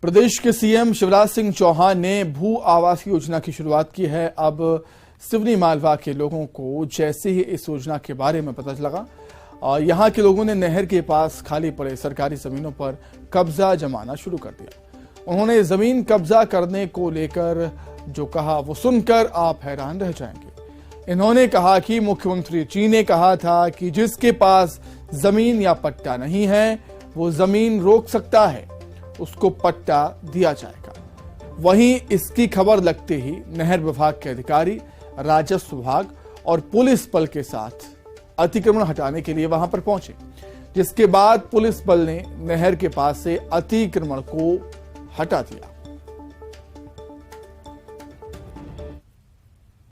प्रदेश के सीएम शिवराज सिंह चौहान ने भू आवास योजना की शुरुआत की है। अब सिवनी मालवा के लोगों को जैसे ही इस योजना के बारे में पता लगा, यहां के लोगों ने नहर के पास खाली पड़े सरकारी जमीनों पर कब्जा जमाना शुरू कर दिया। उन्होंने जमीन कब्जा करने को लेकर जो कहा वो सुनकर आप हैरान रह जाएंगे। इन्होंने कहा कि मुख्यमंत्री जी ने कहा था कि जिसके पास जमीन या पट्टा नहीं है वो जमीन रोक सकता है, उसको पट्टा दिया जाएगा। वहीं इसकी खबर लगते ही नहर विभाग के अधिकारी, राजस्व विभाग और पुलिस बल के साथ अतिक्रमण हटाने के लिए वहां पर पहुंचे, जिसके बाद पुलिस बल ने नहर के पास से अतिक्रमण को हटा दिया।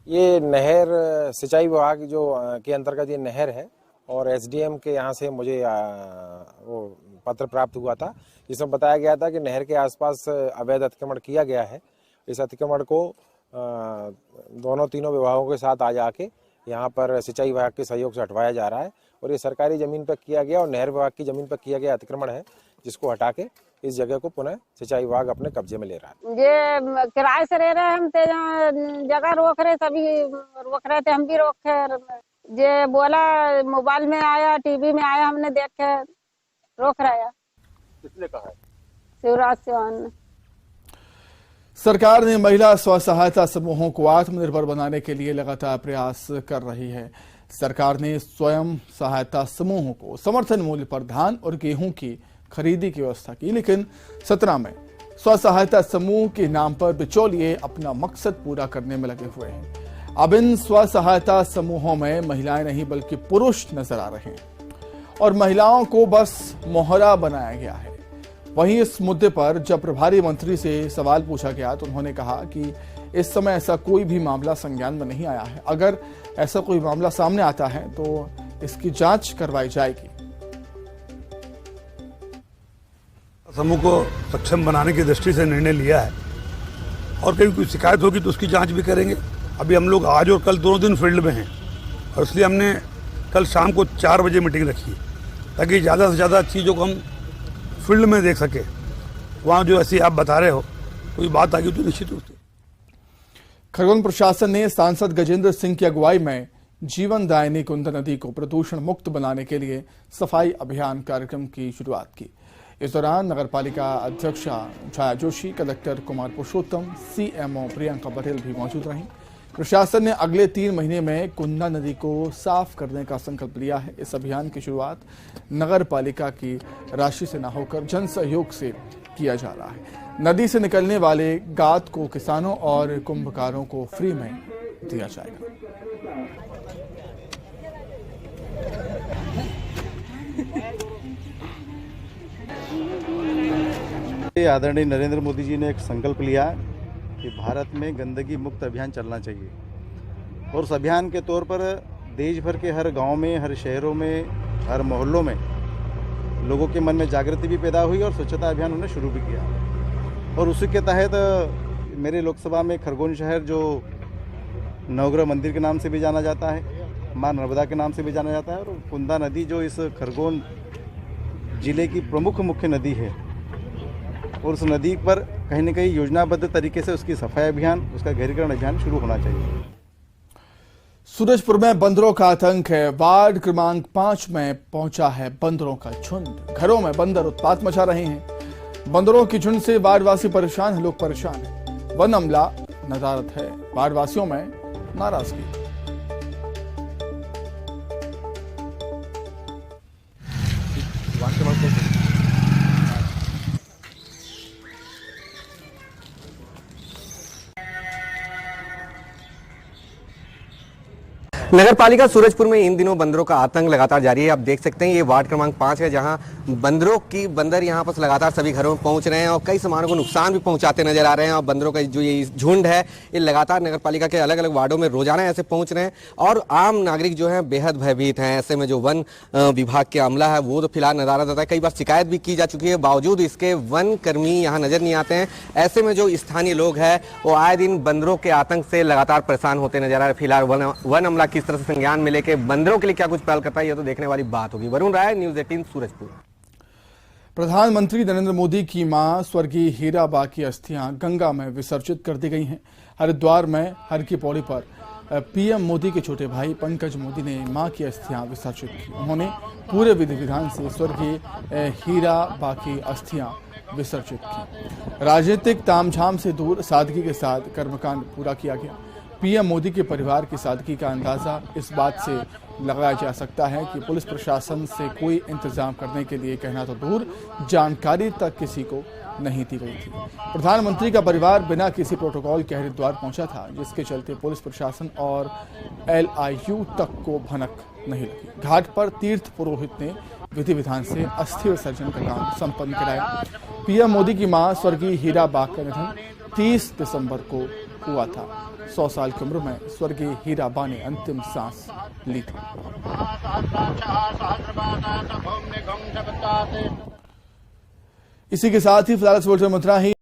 ये नहर सिंचाई विभाग जो के अंतर्गत ये नहर है और एसडीएम के यहाँ से मुझे वो पत्र प्राप्त हुआ था, जिसमें बताया गया था कि नहर के आसपास अवैध अतिक्रमण किया गया है। इस अतिक्रमण को दोनों तीनों विभागों के साथ आज आके यहाँ पर सिंचाई विभाग के सहयोग से हटवाया जा रहा है और ये सरकारी जमीन पर किया गया और नहर विभाग की जमीन पर किया गया अतिक्रमण है, जिसको हटा के इस जगह को पुनः सिंचाई विभाग अपने कब्जे में ले रहा है। ये किराए से रह रहे हम जगह रोक रहे, सभी रोक रहे थे, हम भी रोके। ये बोला मोबाइल में आया, टीवी में आया, हमने देख के रोक रहा है। किसने कहा है? शिवराज चौहान। सरकार ने महिला स्व सहायता समूहों को आत्मनिर्भर बनाने के लिए लगातार प्रयास कर रही है। सरकार ने स्वयं सहायता समूहों को समर्थन मूल्य पर धान और गेहूं की खरीदी की व्यवस्था की, लेकिन सतना में स्व सहायता समूह के नाम पर बिचौलिए अपना मकसद पूरा करने में लगे हुए हैं। अब इन स्व सहायता समूहों में महिलाएं नहीं बल्कि पुरुष नजर आ रहे हैं और महिलाओं को बस मोहरा बनाया गया है। वहीं इस मुद्दे पर जब प्रभारी मंत्री से सवाल पूछा गया तो उन्होंने कहा कि इस समय ऐसा कोई भी मामला संज्ञान में नहीं आया है। अगर ऐसा कोई मामला सामने आता है तो इसकी जांच करवाई जाएगी। समूह को सक्षम बनाने की दृष्टि से निर्णय लिया है और कहीं कोई शिकायत होगी तो उसकी जांच भी करेंगे। अभी हम लोग आज और कल दोनों दिन फील्ड में हैं और इसलिए हमने कल शाम को 4 बजे मीटिंग रखी है ताकि ज़्यादा से ज़्यादा चीज़ों को हम फील्ड में देख सके। वहाँ जो ऐसी आप बता रहे हो कोई बात आ गई तो निश्चित रूप से। खरगोन प्रशासन ने सांसद गजेंद्र सिंह की अगुवाई में जीवन दायिनी कुंदा नदी को प्रदूषण मुक्त बनाने के लिए सफाई अभियान कार्यक्रम की शुरुआत की। इस दौरान नगर पालिका अध्यक्षा छाया जोशी, कलेक्टर कुमार पुरुषोत्तम, सीएमओ प्रियंका पटेल भी मौजूद रहीं। प्रशासन ने अगले 3 महीने में कुंदा नदी को साफ करने का संकल्प लिया है। इस अभियान की शुरुआत नगर पालिका की राशि से न होकर जन सहयोग से किया जा रहा है। नदी से निकलने वाले गाद को किसानों और कुंभकारों को फ्री में दिया जाएगा। आदरणीय नरेंद्र मोदी जी ने एक संकल्प लिया कि भारत में गंदगी मुक्त अभियान चलना चाहिए और उस अभियान के तौर पर देश भर के हर गांव में, हर शहरों में, हर मोहल्लों में लोगों के मन में जागृति भी पैदा हुई और स्वच्छता अभियान उन्होंने शुरू भी किया। और उसी के तहत मेरे लोकसभा में खरगोन शहर जो नवग्रह मंदिर के नाम से भी जाना जाता है, मां नर्मदा के नाम से भी जाना जाता है, और कुंदा नदी जो इस खरगोन जिले की प्रमुख मुख्य नदी है और उस नदी पर कहीं न कहीं योजनाबद्ध तरीके से उसकी सफाई अभियान, उसका गहरीकरण अभियान शुरू होना चाहिए। सूरजपुर में बंदरों का आतंक है। वार्ड क्रमांक 5 में पहुंचा है बंदरों का झुंड। घरों में बंदर उत्पात मचा रहे हैं। बंदरों की झुंड से वार्डवासी परेशान हैं, लोग परेशान हैं। वन अमला नदारत है, वार्डवासियों में नाराजगी। नगर पालिका सूरजपुर में इन दिनों बंदरों का आतंक लगातार जारी है। आप देख सकते हैं ये वार्ड क्रमांक 5 है, जहां बंदर यहां पर लगातार सभी घरों में पहुंच रहे हैं और कई सामानों को नुकसान भी पहुंचाते नजर आ रहे हैं। और बंदरों का जो ये झुंड है ये लगातार नगर पालिका के अलग अलग वार्डों में रोजाना ऐसे पहुंच रहे हैं और आम नागरिक जो है बेहद भयभीत हैं। ऐसे में जो वन विभाग के अमला है वो तो फिलहाल नदारद रहता है। कई बार शिकायत भी की जा चुकी है, बावजूद इसके वन कर्मी यहाँ नजर नहीं आते हैं। ऐसे में जो स्थानीय लोग हैं वो आए दिन बंदरों के आतंक से लगातार परेशान होते नजर आ रहे हैं। फिलहाल वन अमला किस तरह से संज्ञान में लेके बंदरों के लिए क्या कुछ पहल करता है, ये तो देखने वाली बात होगी। वरुण राय, न्यूज़ 18 सूरजपुर। प्रधानमंत्री नरेंद्र मोदी की मां स्वर्गीय हीराबा की अस्थियां गंगा में विसर्जित कर दी गई हैं। हरिद्वार में हर की पौड़ी पर पीएम मोदी के छोटे भाई पंकज मोदी ने मां की अस्थियां विसर्जित की। उन्होंने पूरे विधि विधान से स्वर्गीय हीराबा की अस्थियां विसर्जित की। राजनीतिक तामझाम से दूर सादगी के साथ कर्मकांड पूरा किया गया। पीएम मोदी के परिवार की सादगी का अंदाजा इस बात से लगाया जा सकता है कि पुलिस प्रशासन से कोई इंतजाम करने के लिए कहना तो दूर, जानकारी तक किसी को नहीं दी गई थी। प्रधानमंत्री का परिवार बिना किसी प्रोटोकॉल के हरिद्वार पहुंचा था, जिसके चलते पुलिस प्रशासन और LIU तक को भनक नहीं लगी। घाट पर तीर्थ पुरोहित ने विधि विधान से अस्थि विसर्जन का काम संपन्न कराया। पीएम मोदी की मां स्वर्गीय हीराबा का निधन 30 दिसंबर को हुआ था। 100 साल की उम्र में स्वर्गीय हीराबा ने अंतिम सांस ली थी। इसी के साथ ही फिलहाल इस बुलेटिन में इतना ही।